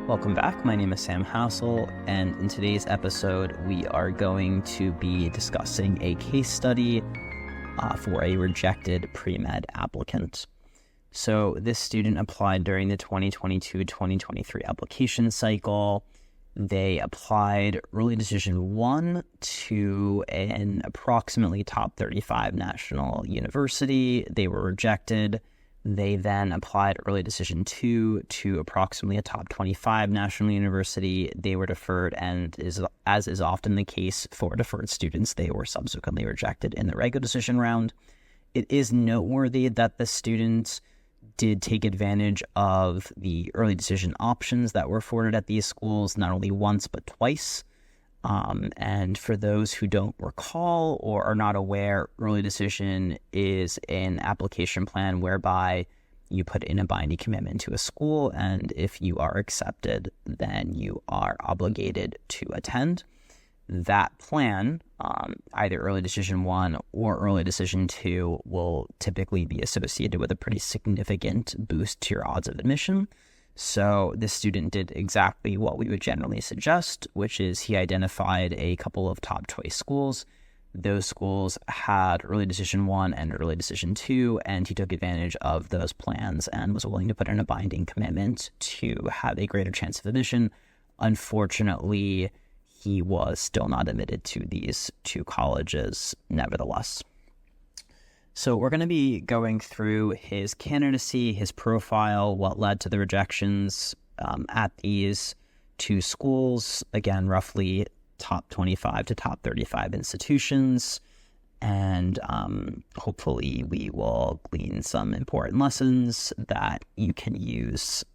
Welcome back. My name is Sam Hassel, and in today's episode, we are going to be discussing a case study for a rejected pre-med applicant. So this student applied during the 2022-2023 application cycle. They applied early decision 1 to an approximately top 35 national university. They were rejected. They then applied early decision 2 to approximately a top 25 national university. They were deferred, and as is often the case for deferred students, they were subsequently rejected in the regular decision round. It is noteworthy that the student did take advantage of the early decision options that were afforded at these schools, not only once but twice. And for those who don't recall or are not aware, early decision is an application plan whereby you put in a binding commitment to a school, and if you are accepted, then you are obligated to attend. That plan, either early decision 1 or early decision 2, will typically be associated with a pretty significant boost to your odds of admission. So this student did exactly what we would generally suggest, which is he identified a couple of top choice schools. Those schools had early decision 1 and early decision 2, and he took advantage of those plans and was willing to put in a binding commitment to have a greater chance of admission. Unfortunately, he was still not admitted to these two colleges nevertheless. So we're going to be going through his candidacy, his profile, what led to the rejections at these two schools. Again, roughly top 25 to top 35 institutions. And hopefully we will glean some important lessons that you can use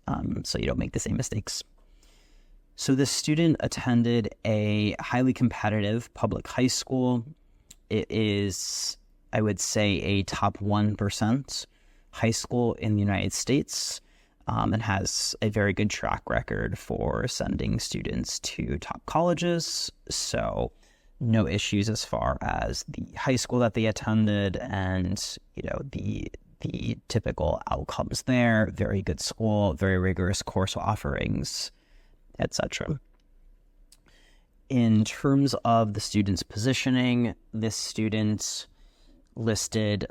so you don't make the same mistakes. So this student attended a highly competitive public high school. It is, I would say, a top 1% high school in the United States, and has a very good track record for sending students to top colleges. So no issues as far as the high school that they attended and, the typical outcomes there. Very good school, very rigorous course offerings, etc. In terms of the student's positioning, this student listed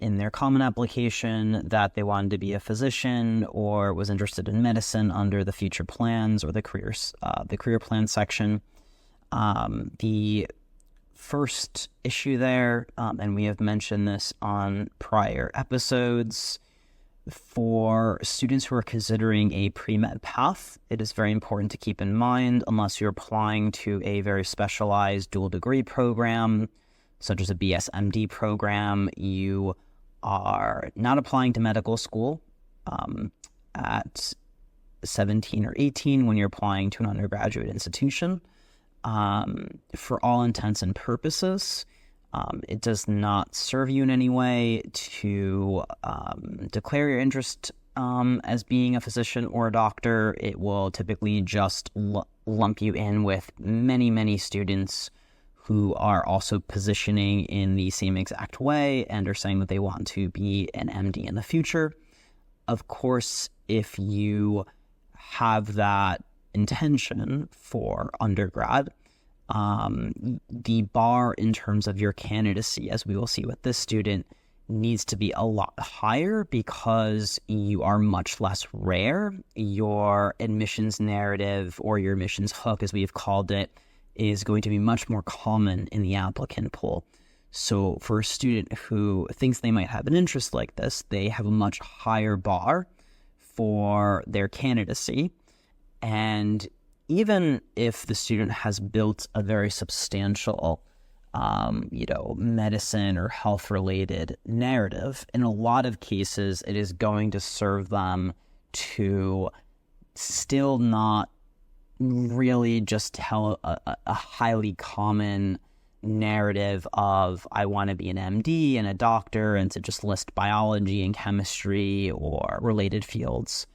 in their common application that they wanted to be a physician or was interested in medicine under the future plans or the career plan section. The first issue there, and we have mentioned this on prior episodes, for students who are considering a pre-med path, it is very important to keep in mind, unless you're applying to a very specialized dual degree program, such as a BSMD program, you are not applying to medical school at 17 or 18 when you're applying to an undergraduate institution. For all intents and purposes, it does not serve you in any way to declare your interest as being a physician or a doctor. It will typically just lump you in with many, many students who are also positioning in the same exact way and are saying that they want to be an MD in the future. Of course, if you have that intention for undergrad, the bar in terms of your candidacy, as we will see with this student, needs to be a lot higher because you are much less rare. Your admissions narrative, or your admissions hook, as we've called it, is going to be much more common in the applicant pool. So for a student who thinks they might have an interest like this, they have a much higher bar for their candidacy. And even if the student has built a very substantial, medicine or health-related narrative, in a lot of cases, it is going to serve them to still not really just tell a highly common narrative of, I want to be an MD and a doctor, and to just list biology and chemistry or related fields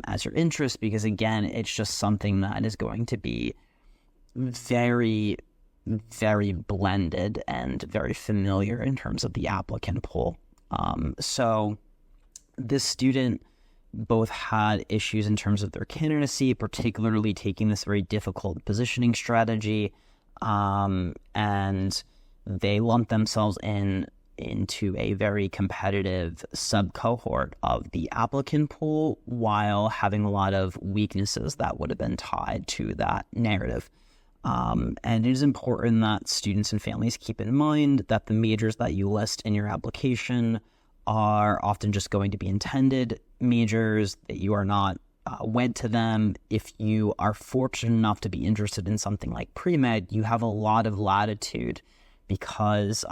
as your interest, because again, it's just something that is going to be very, very blended and very familiar in terms of the applicant pool. So this student both had issues in terms of their candidacy, particularly taking this very difficult positioning strategy, and they lumped themselves into a very competitive sub-cohort of the applicant pool while having a lot of weaknesses that would have been tied to that narrative. And it is important that students and families keep in mind that the majors that you list in your application are often just going to be intended majors, that you are not wed to them. If you are fortunate enough to be interested in something like pre-med, you have a lot of latitude because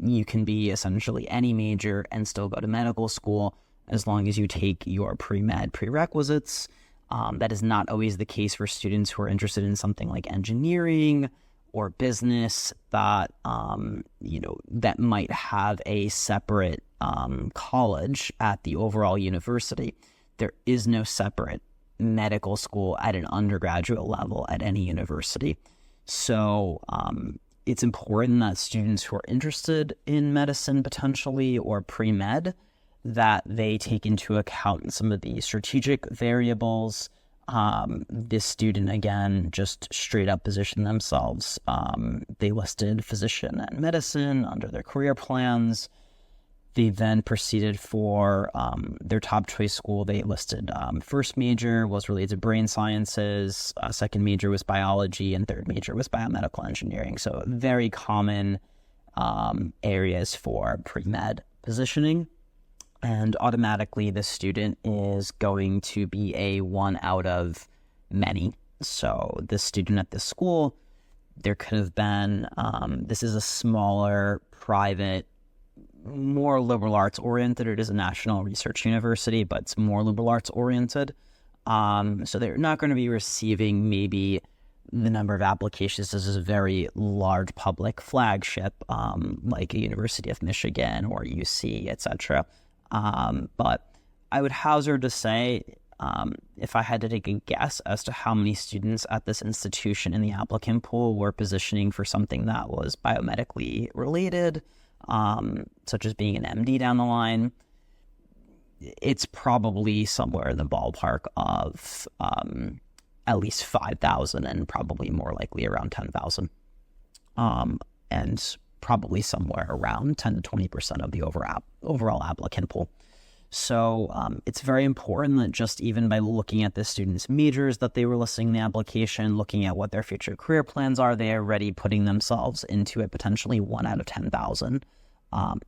you can be essentially any major and still go to medical school as long as you take your pre-med prerequisites. That is not always the case for students who are interested in something like engineering or business that, that might have a separate college at the overall university. There is no separate medical school at an undergraduate level at any university. So it's important that students who are interested in medicine potentially or pre-med, that they take into account some of the strategic variables. This student, again, just straight up positioned themselves. They listed physician and medicine under their career plans. They then proceeded for their top choice school. They listed first major was related to brain sciences, second major was biology, and third major was biomedical engineering. So very common areas for pre-med positioning. And automatically, the student is going to be a one out of many. So this student at this school, there could have been, this is a smaller, private, more liberal arts oriented. It is a national research university, but it's more liberal arts oriented. So they're not going to be receiving maybe the number of applications as a very large public flagship, like a University of Michigan or UC, etc. But I would hazard to say, if I had to take a guess as to how many students at this institution in the applicant pool were positioning for something that was biomedically related, such as being an MD down the line, it's probably somewhere in the ballpark of at least 5,000 and probably more likely around 10,000. And probably somewhere around 10 to 20% of the overall applicant pool. So it's very important that just even by looking at the students' majors that they were listing in the application, looking at what their future career plans are, they are already putting themselves into a potentially 1 out of 10,000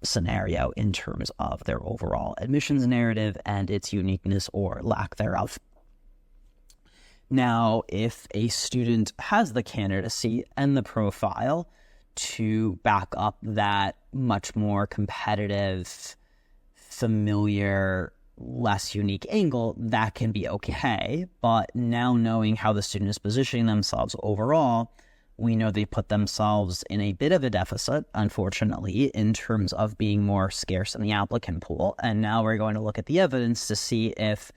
scenario in terms of their overall admissions narrative and its uniqueness or lack thereof. Now, if a student has the candidacy and the profile to back up that much more competitive, familiar, less unique angle, that can be okay. But now knowing how the student is positioning themselves overall, we know they put themselves in a bit of a deficit, unfortunately, in terms of being more scarce in the applicant pool. And now we're going to look at the evidence to see if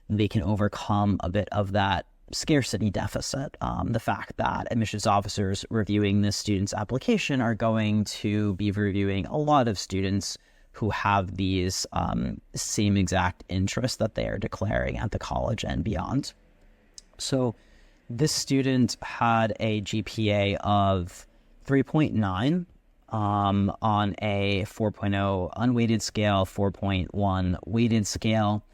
they can overcome a bit of that scarcity deficit. The fact that admissions officers reviewing this student's application are going to be reviewing a lot of students who have these same exact interests that they are declaring at the college and beyond. So this student had a GPA of 3.9 on a 4.0 unweighted scale, 4.1 weighted scale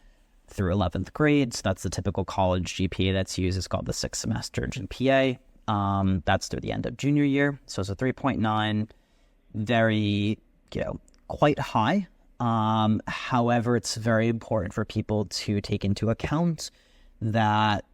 through 11th grade. So that's the typical college GPA that's used. It's called the 6th semester GPA. That's through the end of junior year. So it's a 3.9, very, quite high. However, it's very important for people to take into account that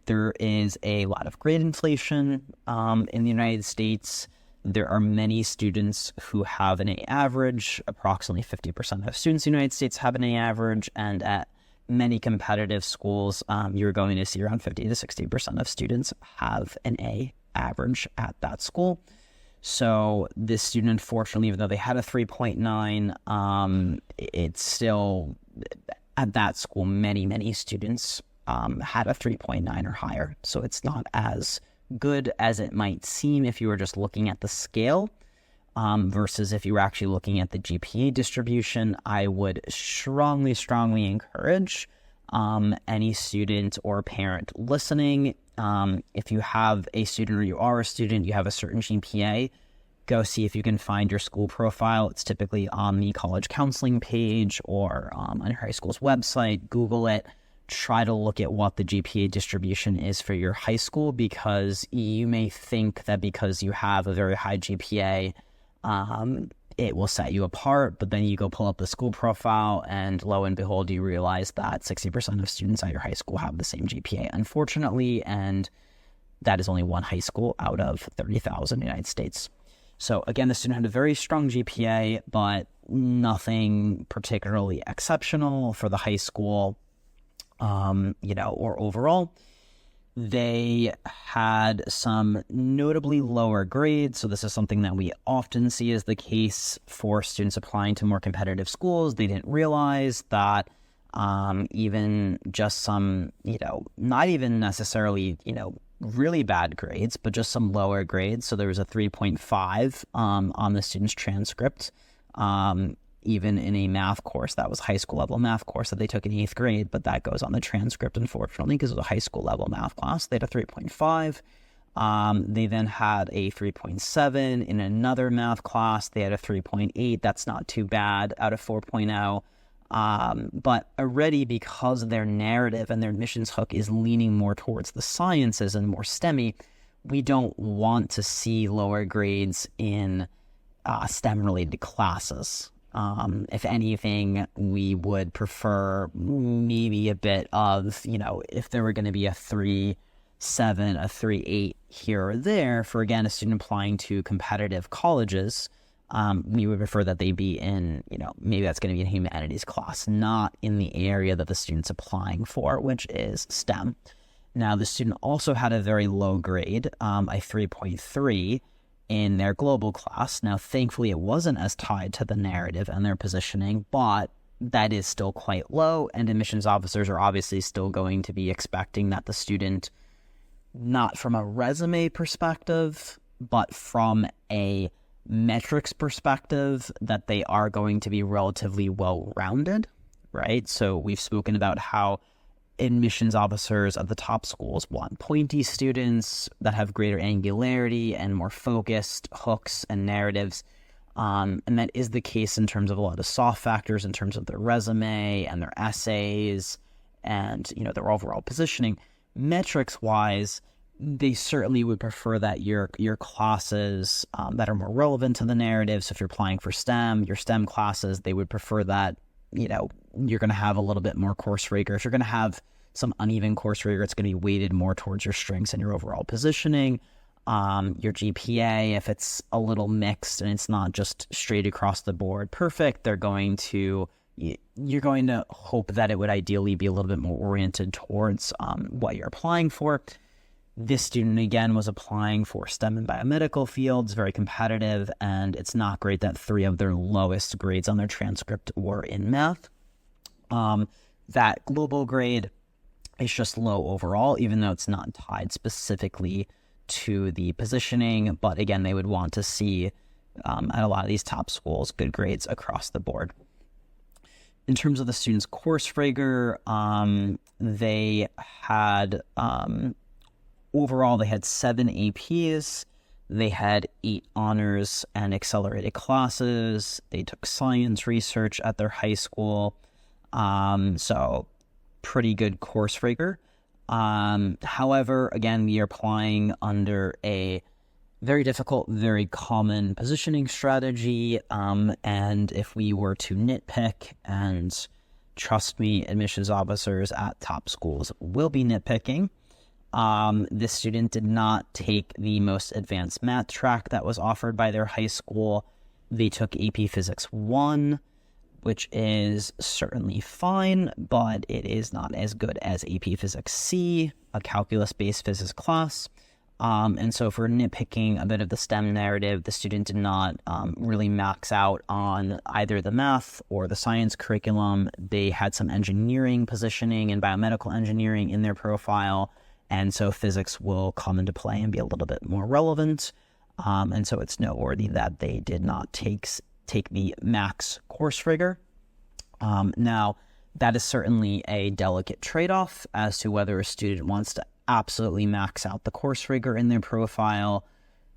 there is a lot of grade inflation in the United States. There are many students who have an A average. Approximately 50% of students in the United States have an A average, and at many competitive schools, you're going to see around 50 to 60% of students have an A average at that school. So this student, unfortunately, even though they had a 3.9, it's still, at that school, many students had a 3.9 or higher. So it's not as good as it might seem if you were just looking at the scale. Versus if you were actually looking at the GPA distribution. I would strongly encourage Any student or parent listening, if you have a student or you are a student, you have a certain GPA, go see if you can find your school profile. It's typically on the college counseling page or on your high school's website. Google it. Try to look at what the GPA distribution is for your high school, because you may think that because you have a very high GPA, it will set you apart, but then you go pull up the school profile and lo and behold, you realize that 60% of students at your high school have the same GPA, unfortunately, and that is only one high school out of 30,000 in the United States. So again, the student had a very strong GPA, but nothing particularly exceptional for the high school, or overall. They had some notably lower grades. So this is something that we often see as the case for students applying to more competitive schools. They didn't realize that even just some, not even necessarily, really bad grades, but just some lower grades. So there was a 3.5 on the student's transcript, even in a math course that was high school level math course that they took in 8th grade, but that goes on the transcript, unfortunately, because it was a high school level math class. They had a 3.5. They then had a 3.7 in another math class. They had a 3.8. That's not too bad out of 4.0. But already, because their narrative and their admissions hook is leaning more towards the sciences and more STEMmy, we don't want to see lower grades in STEM-related classes. If anything, we would prefer maybe a bit of, if there were going to be a 3.7, a 3.8 here or there for, again, a student applying to competitive colleges, we would prefer that they be in, maybe that's going to be a humanities class, not in the area that the student's applying for, which is STEM. Now, the student also had a very low grade, a 3.3, in their global class. Now, thankfully, it wasn't as tied to the narrative and their positioning, but that is still quite low, and admissions officers are obviously still going to be expecting that the student, not from a resume perspective, but from a metrics perspective, that they are going to be relatively well-rounded, right? So we've spoken about how admissions officers at the top schools want pointy students that have greater angularity and more focused hooks and narratives. And that is the case in terms of a lot of soft factors, in terms of their resume and their essays and, their overall positioning. Metrics-wise, they certainly would prefer that your classes that are more relevant to the narrative. So if you're applying for STEM, your STEM classes, they would prefer that, you're going to have a little bit more course rigor. If you're going to have some uneven course rigor, it's going to be weighted more towards your strengths and your overall positioning. Your GPA, if it's a little mixed and it's not just straight across the board perfect, you're going to hope that it would ideally be a little bit more oriented towards what you're applying for. This student, again, was applying for STEM and biomedical fields, very competitive, and it's not great that 3 of their lowest grades on their transcript were in math. That global grade is just low overall, even though it's not tied specifically to the positioning. But again, they would want to see, at a lot of these top schools, good grades across the board. In terms of the students' course rigor, they had... overall, they had 7 APs, they had 8 honors and accelerated classes, they took science research at their high school, so pretty good course rigor. However, again, we are applying under a very difficult, very common positioning strategy, and if we were to nitpick, and trust me, admissions officers at top schools will be nitpicking, this student did not take the most advanced math track that was offered by their high school. They took AP Physics 1, which is certainly fine, but it is not as good as AP Physics C, a calculus-based physics class. And so for nitpicking a bit of the STEM narrative, the student did not really max out on either the math or the science curriculum. They had some engineering positioning and biomedical engineering in their profile, and so physics will come into play and be a little bit more relevant. And so it's noteworthy that they did not take the max course rigor. Now, That is certainly a delicate trade-off as to whether a student wants to absolutely max out the course rigor in their profile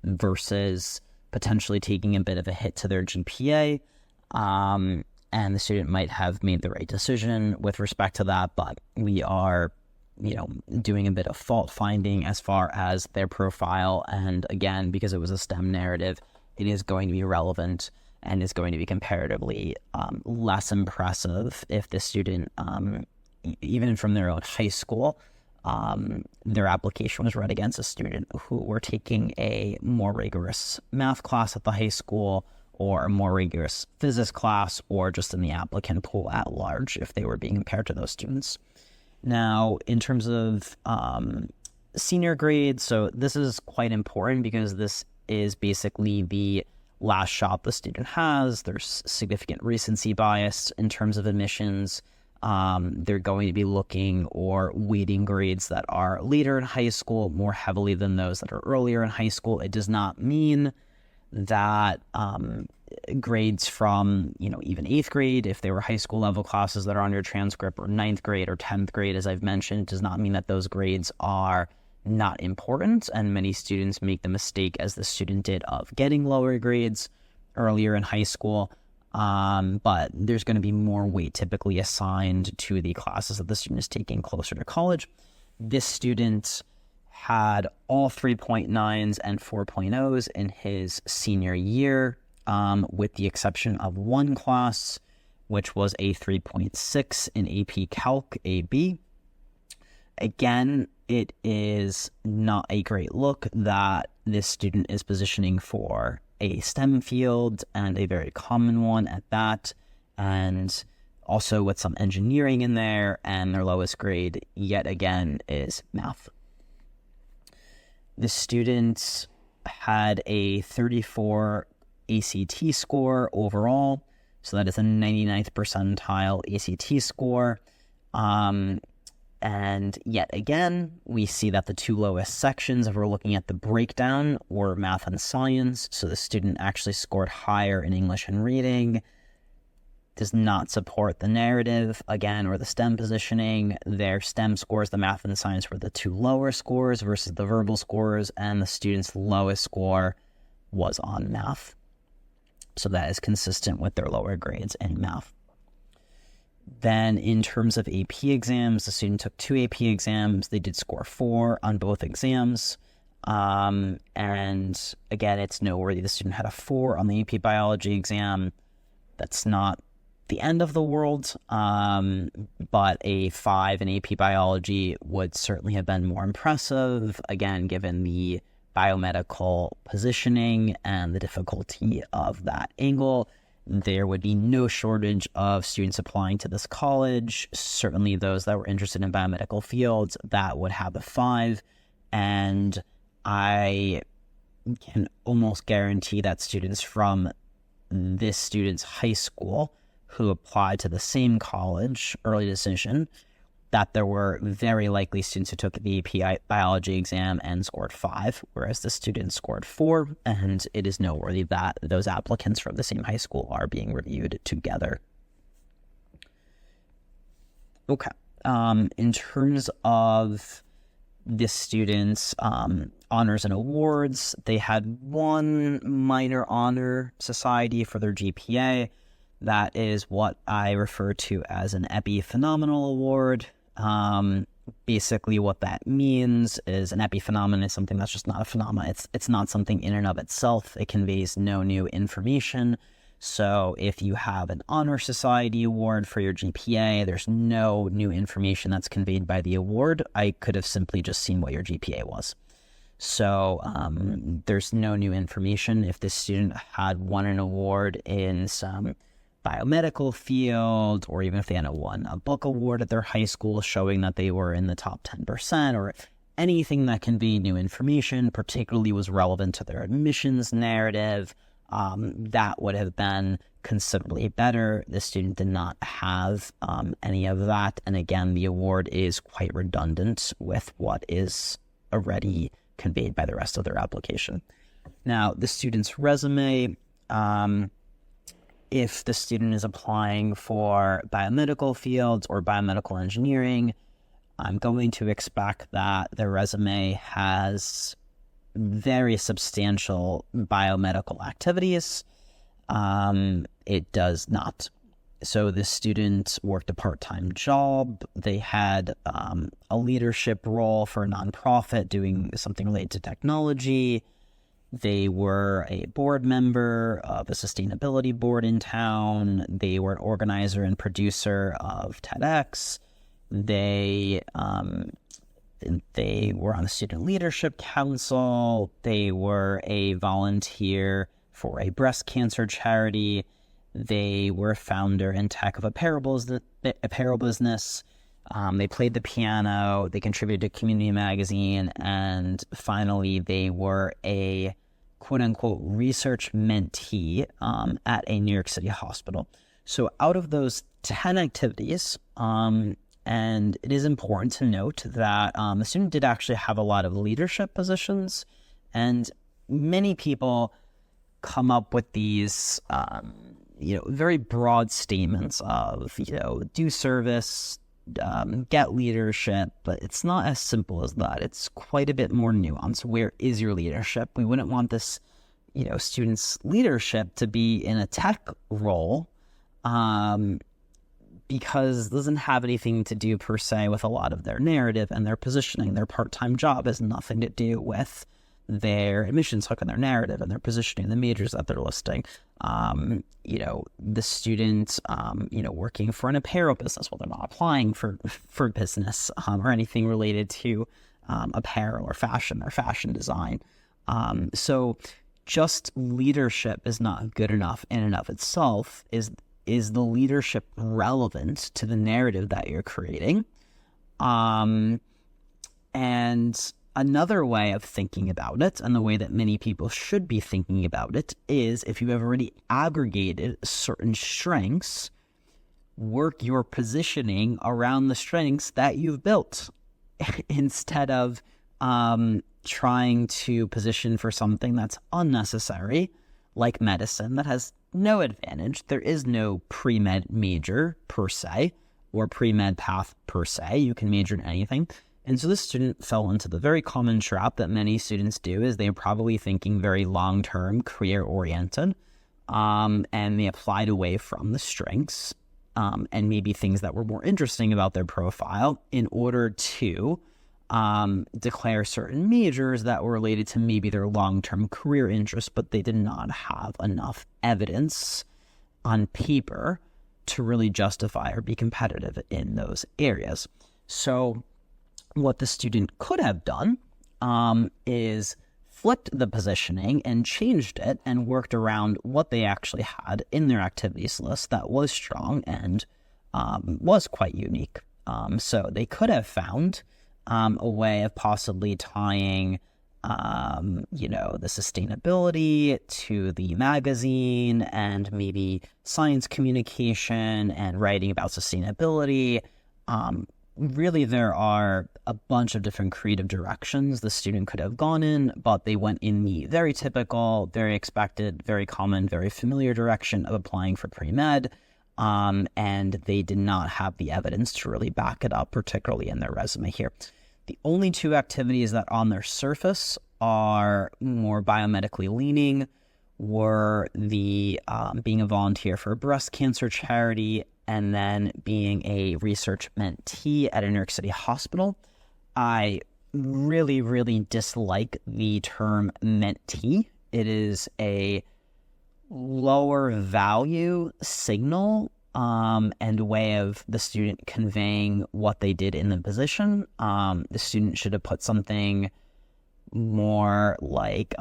versus potentially taking a bit of a hit to their GPA. And the student might have made the right decision with respect to that, but we are, doing a bit of fault finding as far as their profile. And again, because it was a STEM narrative, it is going to be relevant and is going to be comparatively less impressive if the student, even from their own high school, their application was read against a student who were taking a more rigorous math class at the high school or a more rigorous physics class, or just in the applicant pool at large if they were being compared to those students. Now, in terms of senior grades, so this is quite important because this is basically the last shot the student has. There's significant recency bias in terms of admissions. They're going to be looking or weighting grades that are later in high school more heavily than those that are earlier in high school. It does not mean that grades from, even 8th grade, if they were high school level classes that are on your transcript, or 9th grade or 10th grade, as I've mentioned, does not mean that those grades are not important, and many students make the mistake, as the student did, of getting lower grades earlier in high school, but there's going to be more weight typically assigned to the classes that the student is taking closer to college. This student had all 3.9s and 4.0s in his senior year, with the exception of one class, which was a 3.6 in AP Calc AB. Again, it is not a great look that this student is positioning for a STEM field, and a very common one at that, and also with some engineering in there, and their lowest grade, yet again, is math. The student had a 34 ACT score overall, so that is a 99th percentile ACT score. And yet again, we see that the two lowest sections, if we're looking at the breakdown, were math and science. So the student actually scored higher in English and reading. Does not support the narrative, again, or the STEM positioning. Their STEM scores, the math and science, were the two lower scores versus the verbal scores, and the student's lowest score was on math. So that is consistent with their lower grades in math. Then in terms of AP exams, the student took 2 AP exams. They did score 4 on both exams. And again, it's noteworthy the student had a 4 on the AP biology exam. That's not the end of the world, but a 5 in AP biology would certainly have been more impressive, again, given the biomedical positioning and the difficulty of that angle. There would be no shortage of students applying to this college, certainly those that were interested in biomedical fields that would have a 5, and I can almost guarantee that students from this student's high school who applied to the same college, early decision, that there were very likely students who took the AP biology exam and scored 5, whereas the student scored 4, and it is noteworthy that those applicants from the same high school are being reviewed together. Okay, in terms of this student's honors and awards, they had one minor honor society for their GPA. That is what I refer to as an epiphenomenal award. Basically what that means is an epiphenomenon is something that's just not a phenomenon. It's not something in and of itself. It conveys no new information. So if you have an honor society award for your GPA, there's no new information that's conveyed by the award. I could have simply just seen what your GPA was. So there's no new information. If this student had won an award in some biomedical field, or even if they had won a book award at their high school showing that they were in the top 10%, or anything that conveyed new information, particularly was relevant to their admissions narrative, that would have been considerably better. The student did not have any of that, and again, the award is quite redundant with what is already conveyed by the rest of their application. Now, the student's resume, if the student is applying for biomedical fields or biomedical engineering, I'm going to expect that their resume has very substantial biomedical activities. It does not. So the student worked a part-time job. They had a leadership role for a nonprofit doing something related to technology. They were a board member of a sustainability board in town. They were an organizer and producer of TEDx. They were on the student leadership council. They were a volunteer for a breast cancer charity. They were founder and tech of apparel business. They played the piano. They contributed to Community Magazine. And finally, they were a quote-unquote research mentee at a New York City hospital. So out of those 10 activities, and it is important to note that the student did actually have a lot of leadership positions, and many people come up with these very broad statements of, do service, get leadership, but it's not as simple as that. It's quite a bit more nuanced. Where is your leadership? We wouldn't want this, student's leadership to be in a tech role, because it doesn't have anything to do per se with a lot of their narrative and their positioning. Their part-time job has nothing to do with their admissions hook and their narrative and their positioning, the majors that they're listing. The student, working for an apparel business. Well, they're not applying for business or anything related to apparel or fashion design. So just leadership is not good enough in and of itself. Is the leadership relevant to the narrative that you're creating? And another way of thinking about it, and the way that many people should be thinking about it, is if you have already aggregated certain strengths, work your positioning around the strengths that you've built instead of trying to position for something that's unnecessary, like medicine, that has no advantage. There is no pre-med major per se, or pre-med path per se. You can major in anything. And so this student fell into the very common trap that many students do, is they're probably thinking very long-term, career-oriented, and they applied away from the strengths and maybe things that were more interesting about their profile in order to declare certain majors that were related to maybe their long-term career interests, but they did not have enough evidence on paper to really justify or be competitive in those areas. So what the student could have done is flipped the positioning and changed it and worked around what they actually had in their activities list that was strong and was quite unique. So they could have found a way of possibly tying, the sustainability to the magazine, and maybe science communication and writing about sustainability. Really, there are a bunch of different creative directions the student could have gone in, but they went in the very typical, very expected, very common, very familiar direction of applying for pre-med, and they did not have the evidence to really back it up, particularly in their resume here. The only two activities that on their surface are more biomedically leaning were the being a volunteer for a breast cancer charity and then being a research mentee at a New York City hospital. I really, really dislike the term mentee. It is a lower value signal and way of the student conveying what they did in the position. The student should have put something more like,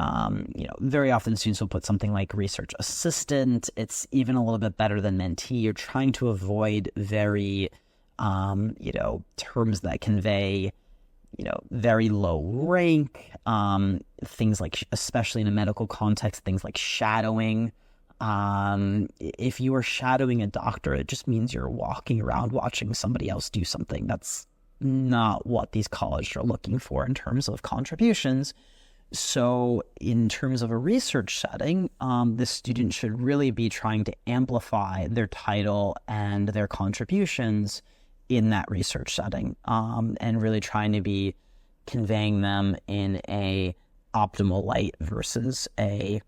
very often students will put something like research assistant. It's even a little bit better than mentee. You're trying to avoid very, terms that convey, very low rank, things like, especially in a medical context, things like shadowing. If you are shadowing a doctor, it just means you're walking around watching somebody else do something. That's not what these colleges are looking for in terms of contributions. So in terms of a research setting, the student should really be trying to amplify their title and their contributions in that research setting, and really trying to be conveying them in a optimal light versus a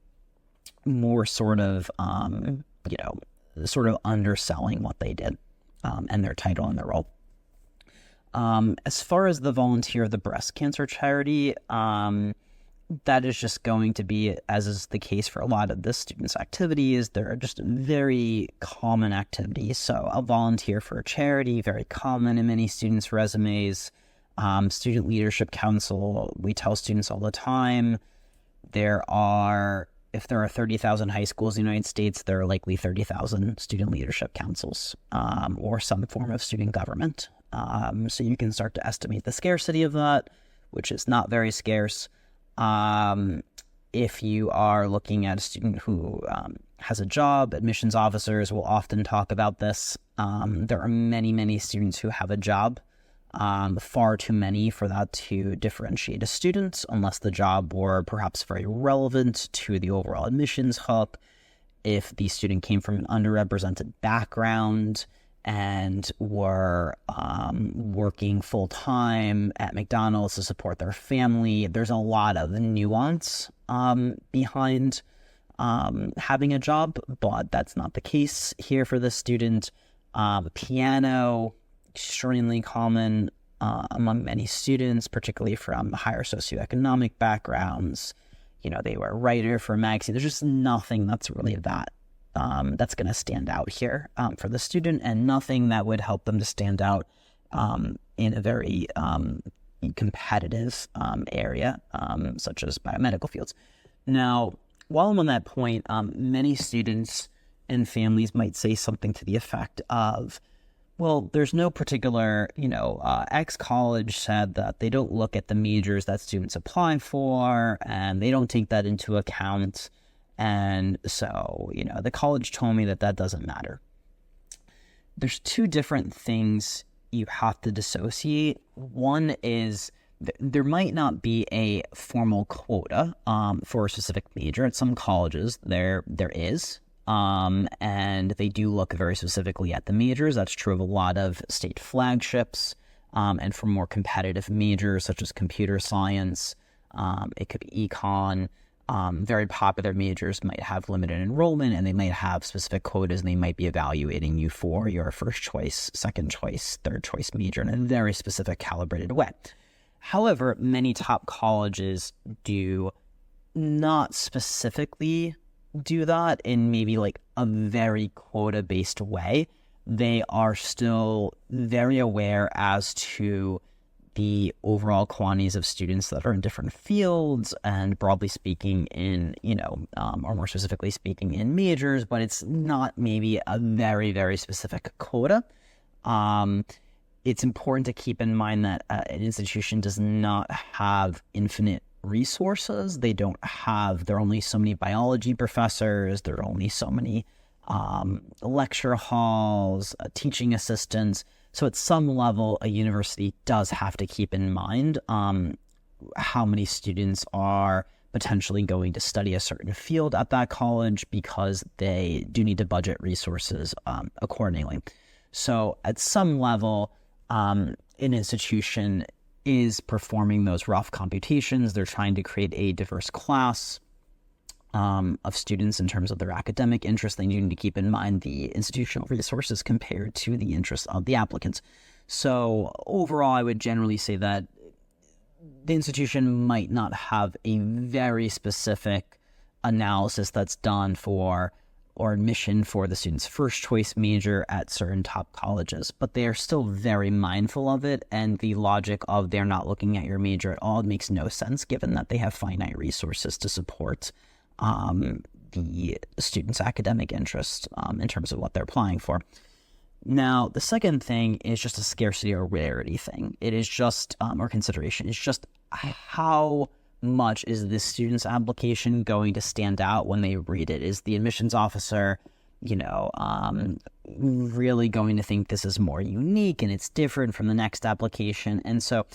more sort of, sort of underselling what they did, and their title and their role. As far as the volunteer of the breast cancer charity, that is just going to be, as is the case for a lot of the students' activities, there are just very common activities. So a volunteer for a charity, very common in many students' resumes. Student Leadership Council, we tell students all the time, if there are 30,000 high schools in the United States, there are likely 30,000 student leadership councils, or some form of student government. So you can start to estimate the scarcity of that, which is not very scarce. If you are looking at a student who has a job, admissions officers will often talk about this. There are many, many students who have a job, far too many for that to differentiate a student, unless the job were perhaps very relevant to the overall admissions hook. If the student came from an underrepresented background and were working full-time at McDonald's to support their family, there's a lot of nuance behind having a job, but that's not the case here for this student. Piano, extremely common among many students, particularly from higher socioeconomic backgrounds. They were a writer for a magazine. There's just nothing that's really that's going to stand out here for the student, and nothing that would help them to stand out in a very competitive area, such as biomedical fields. Now, while I'm on that point, many students and families might say something to the effect of, well, there's no particular, X college said that they don't look at the majors that students apply for, and they don't take that into account. And so, the college told me that doesn't matter. There's two different things you have to dissociate. One is there might not be a formal quota for a specific major. At some colleges, there is. And they do look very specifically at the majors. That's true of a lot of state flagships, and for more competitive majors such as computer science, it could be econ. Very popular majors might have limited enrollment, and they might have specific quotas, and they might be evaluating you for your first choice, second choice, third choice major in a very specific calibrated way. However, many top colleges do not specifically do that in maybe like a very quota-based way. They are still very aware as to the overall quantities of students that are in different fields, and broadly speaking in, or more specifically speaking in majors, but it's not maybe a very, very specific quota. It's important to keep in mind that an institution does not have infinite resources. There are only so many biology professors, there are only so many lecture halls, teaching assistants. So at some level, a university does have to keep in mind how many students are potentially going to study a certain field at that college, because they do need to budget resources accordingly. So at some level, an institution is performing those rough computations. They're trying to create a diverse class of students in terms of their academic interests. They need to keep in mind the institutional resources compared to the interests of the applicants. So overall, I would generally say that the institution might not have a very specific analysis that's done for or admission for the student's first choice major at certain top colleges, but they are still very mindful of it, and the logic of they're not looking at your major at all makes no sense given that they have finite resources to support the student's academic interest in terms of what they're applying for. Now, the second thing is just a scarcity or rarity thing. It is just, or consideration, it's just how much is this student's application going to stand out when they read it? Is the admissions officer, really going to think this is more unique and it's different from the next application? And so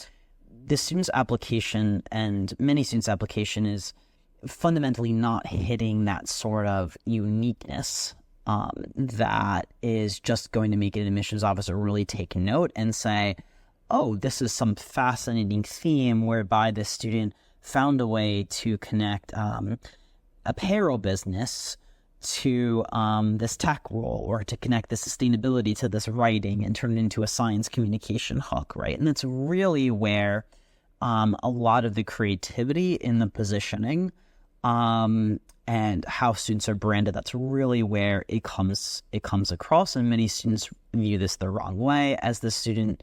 the student's application and many students' application is fundamentally not hitting that sort of uniqueness that is just going to make an admissions officer really take note and say, oh, this is some fascinating theme whereby this student found a way to connect a payroll business to this tech role, or to connect the sustainability to this writing and turn it into a science communication hook, right? And that's really where a lot of the creativity in the positioning and how students are branded, that's really where it comes across. And many students view this the wrong way, as the student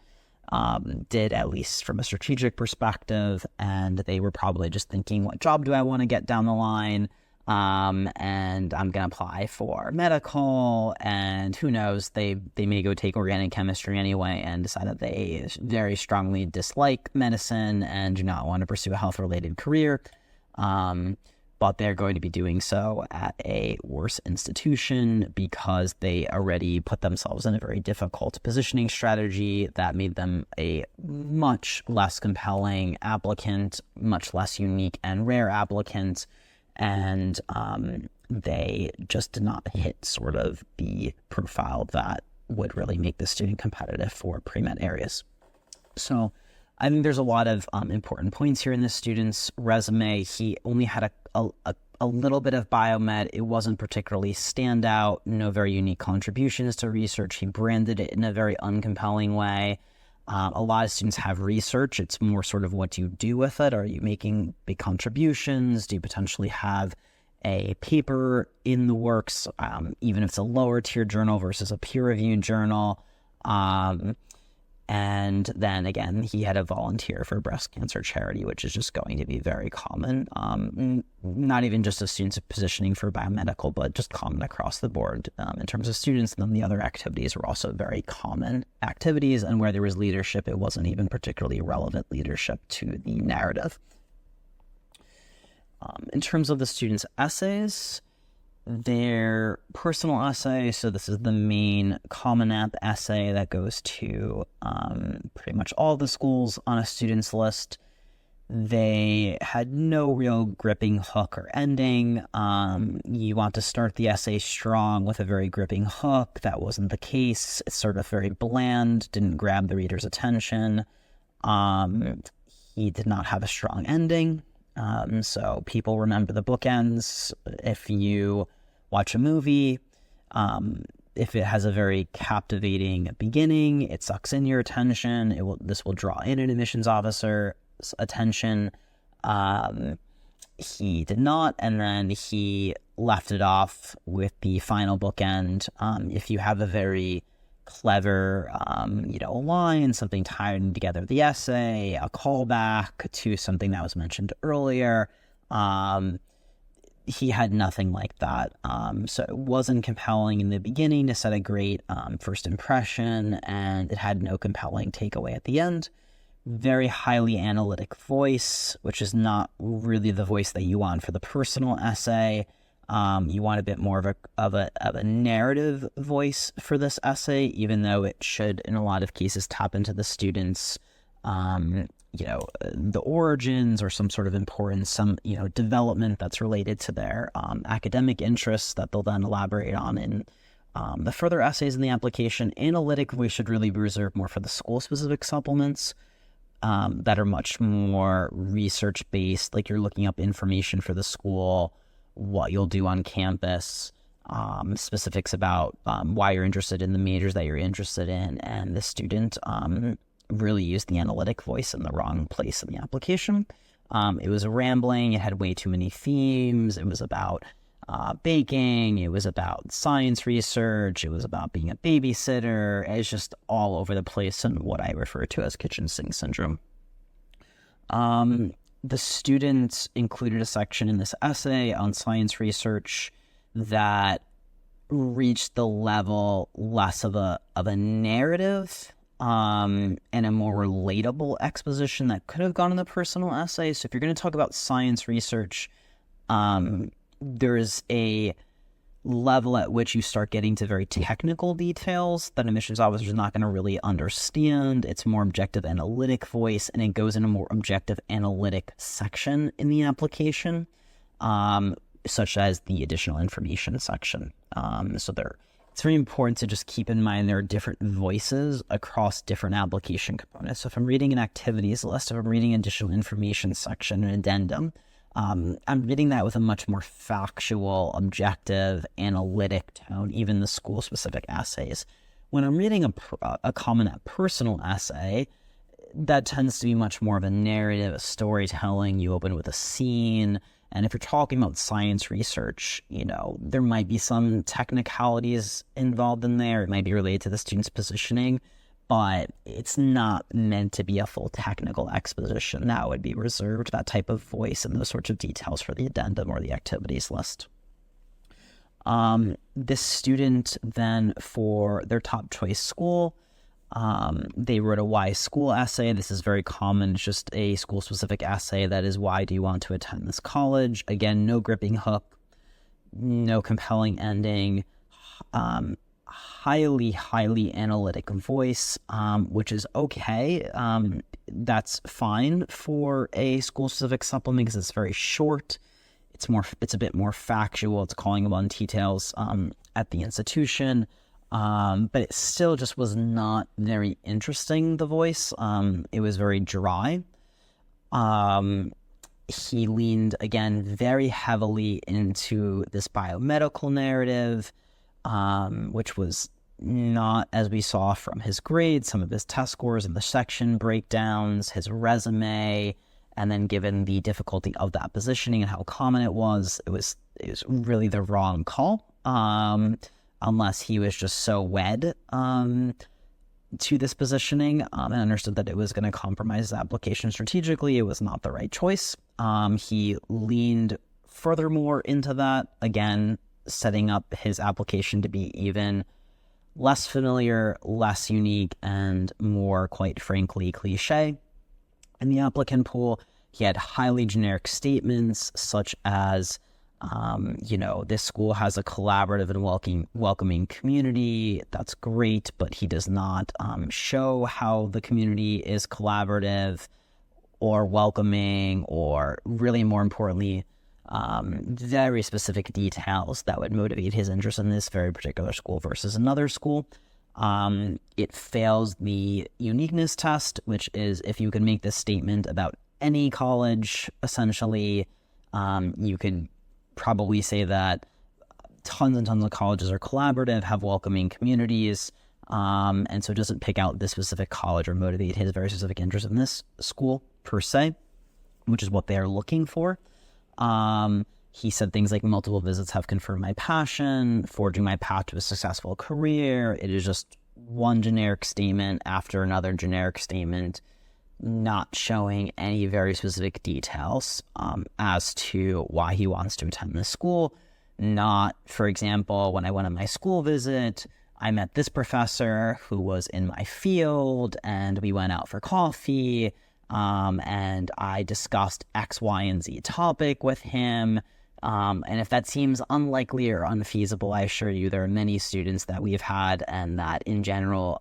did, at least from a strategic perspective, and they were probably just thinking, what job do I want to get down the line? And I'm going to apply for medical, and who knows, they may go take organic chemistry anyway and decide that they very strongly dislike medicine and do not want to pursue a health-related career. But they're going to be doing so at a worse institution because they already put themselves in a very difficult positioning strategy that made them a much less compelling applicant, much less unique and rare applicant, and they just did not hit sort of the profile that would really make the student competitive for pre-med areas. So I think there's a lot of important points here in this student's resume. He only had a little bit of biomed. It wasn't particularly standout, no very unique contributions to research. He branded it in a very uncompelling way. A lot of students have research. It's more sort of what you do with it. Are you making big contributions? Do you potentially have a paper in the works, even if it's a lower tier journal versus a peer-reviewed journal? And then again, he had a volunteer for breast cancer charity, which is just going to be very common, not even just as students positioning for biomedical, but just common across the board in terms of students. And then the other activities were also very common activities. And where there was leadership, it wasn't even particularly relevant leadership to the narrative. In terms of the students' essays, their personal essay, so this is the main Common App essay that goes to pretty much all the schools on a student's list. They had no real gripping hook or ending. You want to start the essay strong with a very gripping hook. That wasn't the case. It's sort of very bland, didn't grab the reader's attention. He did not have a strong ending. So people remember the bookends. If you watch a movie, if it has a very captivating beginning, it sucks in your attention. This will draw in an admissions officer's attention. He did not, and then he left it off with the final bookend. If you have a very clever, line, something tying together the essay, a callback to something that was mentioned earlier. He had nothing like that. So it wasn't compelling in the beginning to set a great first impression, and it had no compelling takeaway at the end. Very highly analytic voice, which is not really the voice that you want for the personal essay. You want a bit more of a narrative voice for this essay, even though it should, in a lot of cases, tap into the students' the origins or some sort of importance, development that's related to their academic interests that they'll then elaborate on in the further essays in the application. Analytic voice should really be reserved more for the school-specific supplements that are much more research-based, like you're looking up information for the school, what you'll do on campus, specifics about why you're interested in the majors that you're interested in, and the student really used the analytic voice in the wrong place in the application. It was rambling, it had way too many themes, it was about baking, it was about science research, it was about being a babysitter. It's just all over the place and what I refer to as kitchen sink syndrome. The students included a section in this essay on science research that reached the level less of a narrative and a more relatable exposition that could have gone in the personal essay. So if you're going to talk about science research, there's a level at which you start getting to very technical details that admissions officers are not going to really understand. It's more objective analytic voice, and it goes in a more objective analytic section in the application, such as the additional information section. It's very important to just keep in mind there are different voices across different application components. So if I'm reading an activities list, if I'm reading additional information section, an addendum, I'm reading that with a much more factual, objective, analytic tone, even the school-specific essays. When I'm reading a common personal essay, that tends to be much more of a narrative, a storytelling. You open with a scene. And if you're talking about science research, there might be some technicalities involved in there. It might be related to the student's positioning, but it's not meant to be a full technical exposition. That would be reserved, that type of voice and those sorts of details, for the addendum or the activities list. This student then, for their top choice school, they wrote a why school essay. This is very common. It's just a school-specific essay that is, why do you want to attend this college? Again, no gripping hook, no compelling ending, highly analytic voice, which is okay. That's fine for a school-specific supplement because it's very short. It's a bit more factual. It's calling upon details at the institution. But it still just was not very interesting, the voice. It was very dry. He leaned, again, very heavily into this biomedical narrative, which was not, as we saw from his grades, some of his test scores and the section breakdowns, his resume, and then given the difficulty of that positioning and how common it was really the wrong call. Unless he was just so wed to this positioning and understood that it was going to compromise the application strategically, it was not the right choice. He leaned furthermore into that, again, setting up his application to be even less familiar, less unique, and more, quite frankly, cliche. In the applicant pool, he had highly generic statements such as, this school has a collaborative and welcoming community. That's great, but he does not show how the community is collaborative or welcoming, or really more importantly, very specific details that would motivate his interest in this very particular school versus another school. It fails the uniqueness test, which is if you can make this statement about any college, essentially, you could probably say that tons and tons of colleges are collaborative, have welcoming communities, and so it doesn't pick out this specific college or motivate his very specific interest in this school per se, which is what they are looking for. He said things like, multiple visits have confirmed my passion, forging my path to a successful career. It is just one generic statement after another generic statement, not showing any very specific details as to why he wants to attend this school. Not, for example, when I went on my school visit, I met this professor who was in my field, and we went out for coffee, and I discussed X, Y, and Z topic with him. And if that seems unlikely or unfeasible, I assure you there are many students that we've had and that in general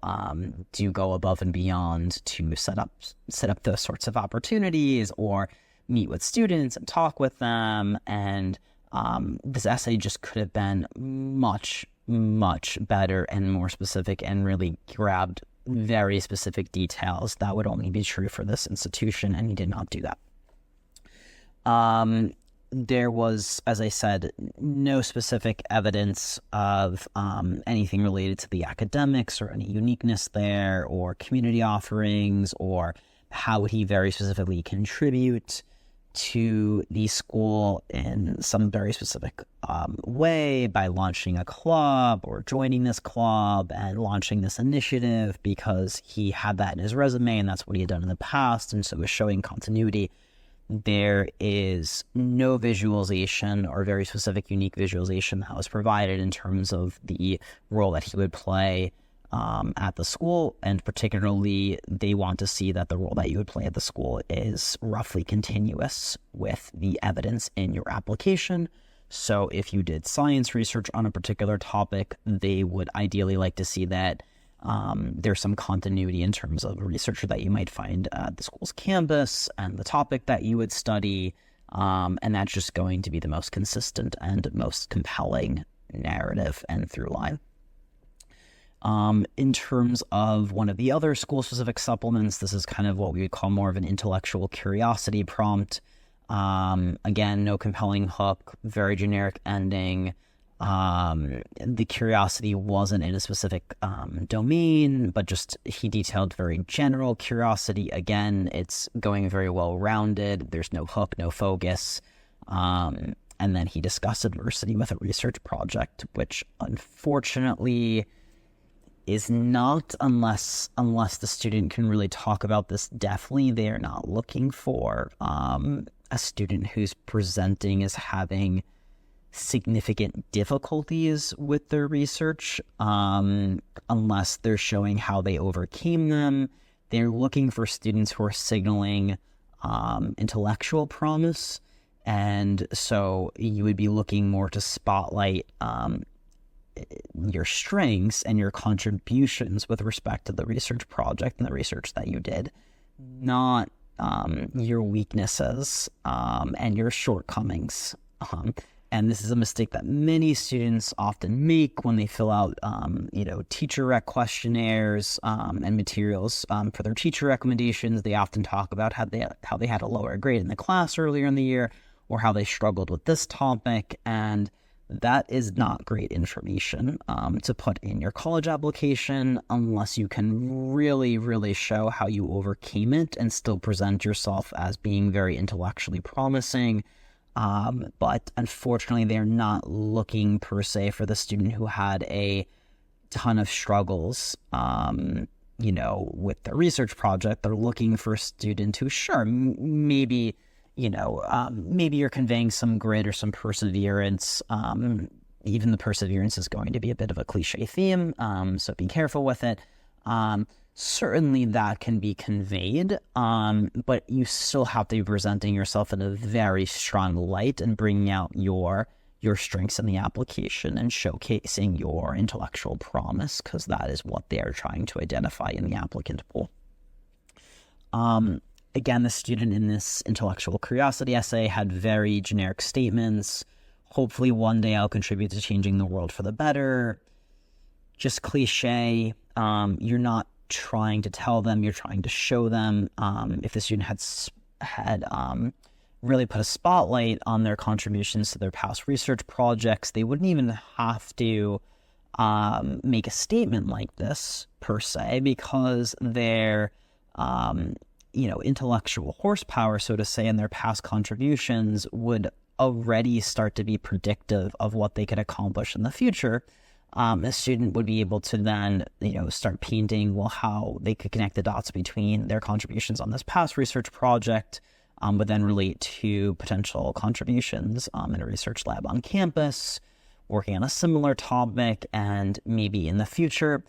do go above and beyond to set up those sorts of opportunities or meet with students and talk with them. And this essay just could have been much, much better and more specific and really grabbed very specific details that would only be true for this institution, and he did not do that. There was, as I said, no specific evidence of anything related to the academics or any uniqueness there or community offerings or how would he very specifically contribute to the school in some very specific way by launching a club or joining this club and launching this initiative because he had that in his resume and that's what he had done in the past, and so it was showing continuity. There is no visualization or very specific, unique visualization that was provided in terms of the role that he would play at the school, and particularly they want to see that the role that you would play at the school is roughly continuous with the evidence in your application. So if you did science research on a particular topic, they would ideally like to see that there's some continuity in terms of research that you might find at the school's campus and the topic that you would study. And that's just going to be the most consistent and most compelling narrative and through line. In terms of one of the other school-specific supplements, this is kind of what we would call more of an intellectual curiosity prompt. Again, no compelling hook, very generic ending. The curiosity wasn't in a specific domain, but just he detailed very general curiosity. Again, it's going very well-rounded. There's no hook, no focus. And then he discussed adversity with a research project, which unfortunately is not, unless the student can really talk about this deftly, they are not looking for a student who's presenting as having significant difficulties with their research, unless they're showing how they overcame them. They're looking for students who are signaling intellectual promise, and so you would be looking more to spotlight your strengths and your contributions with respect to the research project and the research that you did, not your weaknesses and your shortcomings. And this is a mistake that many students often make when they fill out, teacher rec questionnaires and materials for their teacher recommendations. They often talk about how they had a lower grade in the class earlier in the year, or how they struggled with this topic, and that is not great information to put in your college application unless you can really, really show how you overcame it and still present yourself as being very intellectually promising. But unfortunately, they're not looking per se for the student who had a ton of struggles, with the research project. They're looking for a student who, sure, maybe you're conveying some grit or some perseverance. Even the perseverance is going to be a bit of a cliche theme, so be careful with it. Certainly that can be conveyed, but you still have to be presenting yourself in a very strong light and bringing out your strengths in the application and showcasing your intellectual promise, because that is what they are trying to identify in the applicant pool. Again, the student in this intellectual curiosity essay had very generic statements. Hopefully one day I'll contribute to changing the world for the better. Just cliche. You're not trying to tell them, you're trying to show them. If the student had really put a spotlight on their contributions to their past research projects, they wouldn't even have to make a statement like this per se, because their intellectual horsepower, so to say, and their past contributions would already start to be predictive of what they could accomplish in the future. A student would be able to then, start painting, how they could connect the dots between their contributions on this past research project, but then relate to potential contributions in a research lab on campus, working on a similar topic, and maybe in the future.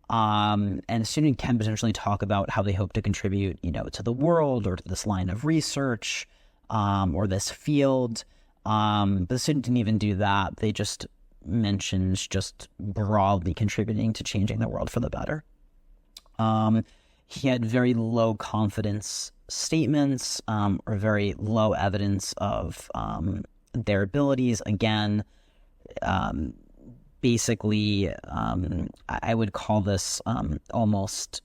And a student can potentially talk about how they hope to contribute, to the world or to this line of research or this field. But the student didn't even do that. They just mentioned just broadly contributing to changing the world for the better. He had very low confidence statements or very low evidence of their abilities. Again, basically, I would call this almost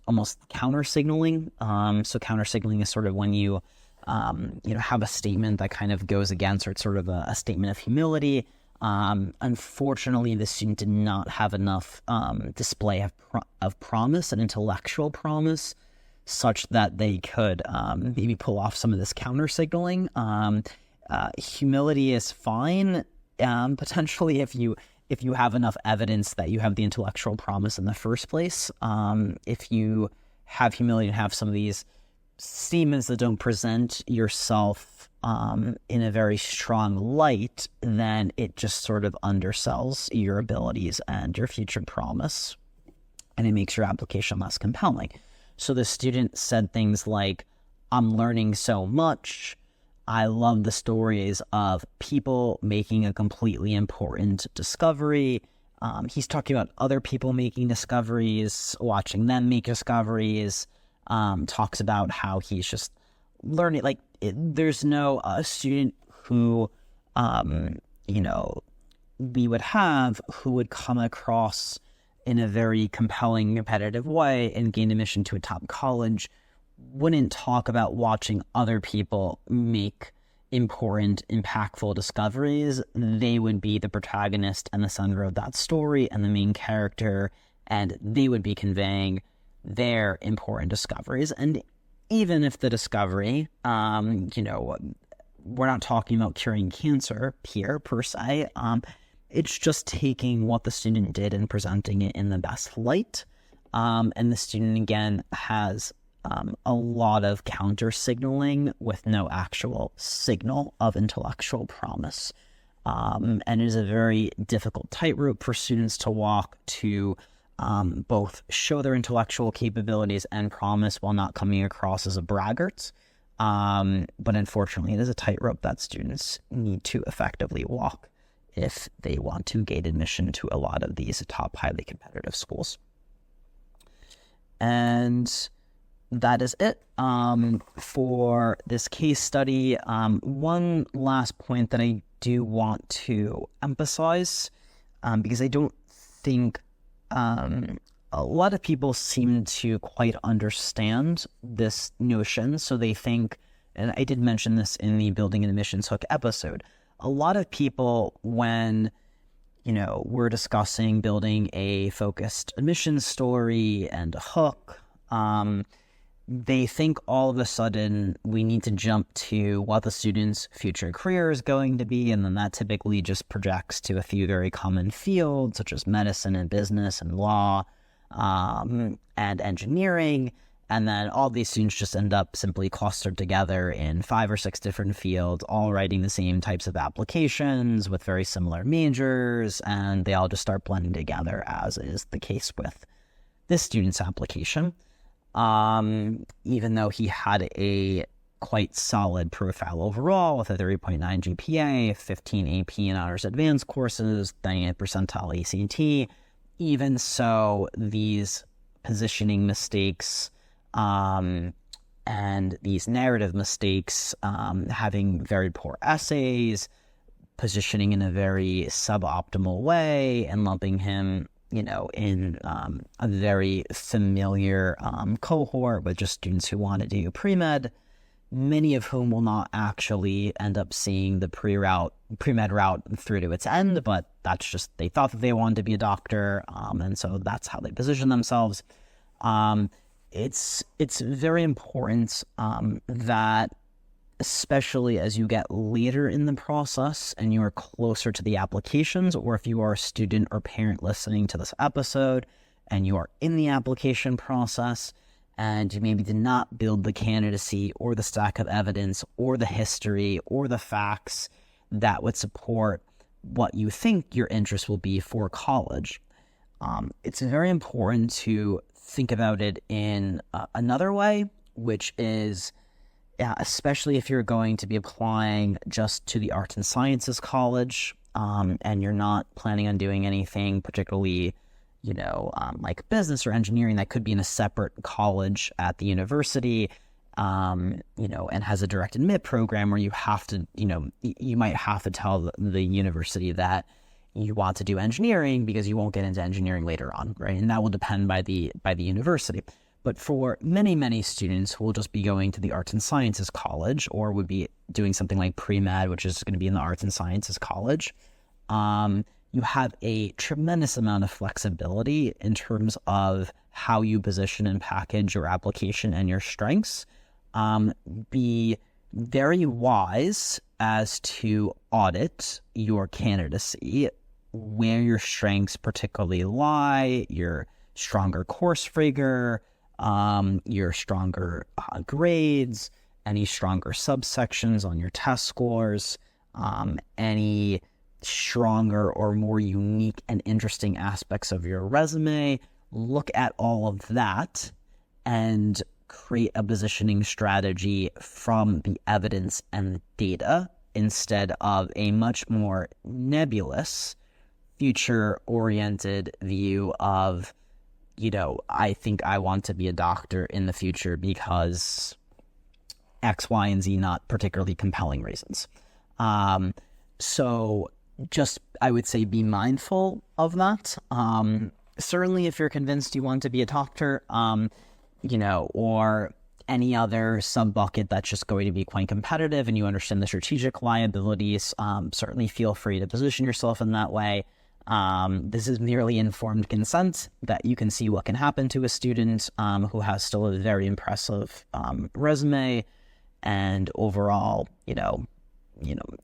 counter signaling. So counter signaling is sort of when you have a statement that kind of goes against, or it's sort of a statement of humility. Unfortunately, the student did not have enough display of promise and intellectual promise, such that they could maybe pull off some of this counter signaling. Humility is fine, potentially if you have enough evidence that you have the intellectual promise in the first place. If you have humility and have some of these statements that don't present yourself in a very strong light, then it just sort of undersells your abilities and your future promise, and it makes your application less compelling. So the student said things like, I'm learning so much, I love the stories of people making a completely important discovery. He's talking about other people making discoveries, watching them make discoveries, talks about how he's just learning. Like, there's no student who, we would have who would come across in a very compelling, competitive way and gain admission to a top college wouldn't talk about watching other people make important, impactful discoveries. They would be the protagonist and the center of that story and the main character, and they would be conveying their important discoveries. And even if the discovery, we're not talking about curing cancer here per se, it's just taking what the student did and presenting it in the best light. And the student, again, has a lot of counter signaling with no actual signal of intellectual promise. And it is a very difficult tightrope for students to walk to both show their intellectual capabilities and promise while not coming across as a braggart. But unfortunately, it is a tightrope that students need to effectively walk if they want to gain admission to a lot of these top, highly competitive schools. And that is it for this case study. One last point that I do want to emphasize, because I don't think a lot of people seem to quite understand this notion. So they think, and I did mention this in the Building an Admissions Hook episode, a lot of people, when we're discussing building a focused admissions story and a hook, they think all of a sudden we need to jump to what the student's future career is going to be, and then that typically just projects to a few very common fields such as medicine and business and law and engineering, and then all these students just end up simply clustered together in 5 or 6 different fields, all writing the same types of applications with very similar majors, and they all just start blending together, as is the case with this student's application. Even though he had a quite solid profile overall with a 3.9 GPA, 15 AP and Honors Advanced courses, 98th percentile ACT, even so, these positioning mistakes and these narrative mistakes, having very poor essays, positioning in a very suboptimal way, and lumping him in a very familiar cohort with just students who want to do pre-med, many of whom will not actually end up seeing the pre-med route through to its end, but that's just, they thought that they wanted to be a doctor, and so that's how they position themselves. It's very important that, especially as you get later in the process and you are closer to the applications, or if you are a student or parent listening to this episode and you are in the application process and you maybe did not build the candidacy or the stack of evidence or the history or the facts that would support what you think your interest will be for college, it's very important to think about it in another way, which is, especially if you're going to be applying just to the Arts and Sciences College, and you're not planning on doing anything particularly, like business or engineering that could be in a separate college at the university, and has a direct admit program where you have to, you might have to tell the university that you want to do engineering because you won't get into engineering later on, right? And that will depend by the university. But for many, many students who will just be going to the Arts and Sciences College, or would be doing something like pre-med, which is going to be in the Arts and Sciences College, you have a tremendous amount of flexibility in terms of how you position and package your application and your strengths. Be very wise as to audit your candidacy, where your strengths particularly lie, your stronger course rigor, your stronger grades, any stronger subsections on your test scores, any stronger or more unique and interesting aspects of your resume. Look at all of that and create a positioning strategy from the evidence and data instead of a much more nebulous, future-oriented view of, I think I want to be a doctor in the future because X, Y, and Z, not particularly compelling reasons. So just, I would say, be mindful of that. Certainly if you're convinced you want to be a doctor, or any other sub-bucket that's just going to be quite competitive and you understand the strategic liabilities, certainly feel free to position yourself in that way. This is merely informed consent that you can see what can happen to a student who has still a very impressive resume and overall,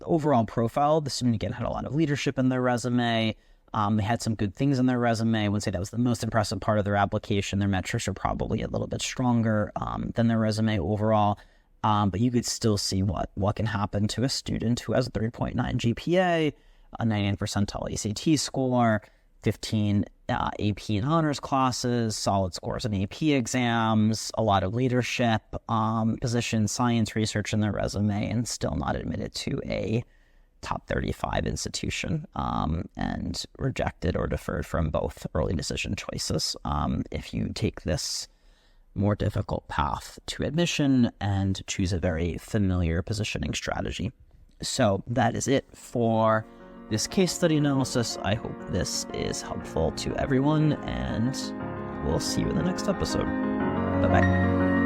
overall profile. The student, again, had a lot of leadership in their resume. They had some good things in their resume. I wouldn't say that was the most impressive part of their application. Their metrics are probably a little bit stronger than their resume overall. But you could still see what can happen to a student who has a 3.9 GPA, a 99 percentile ACT score, 15 AP and honors classes, solid scores in AP exams, a lot of leadership positions, science research in their resume, and still not admitted to a top 35 institution and rejected or deferred from both early decision choices if you take this more difficult path to admission and choose a very familiar positioning strategy. So that is it for this case study analysis. I hope this is helpful to everyone, and we'll see you in the next episode. Bye-bye.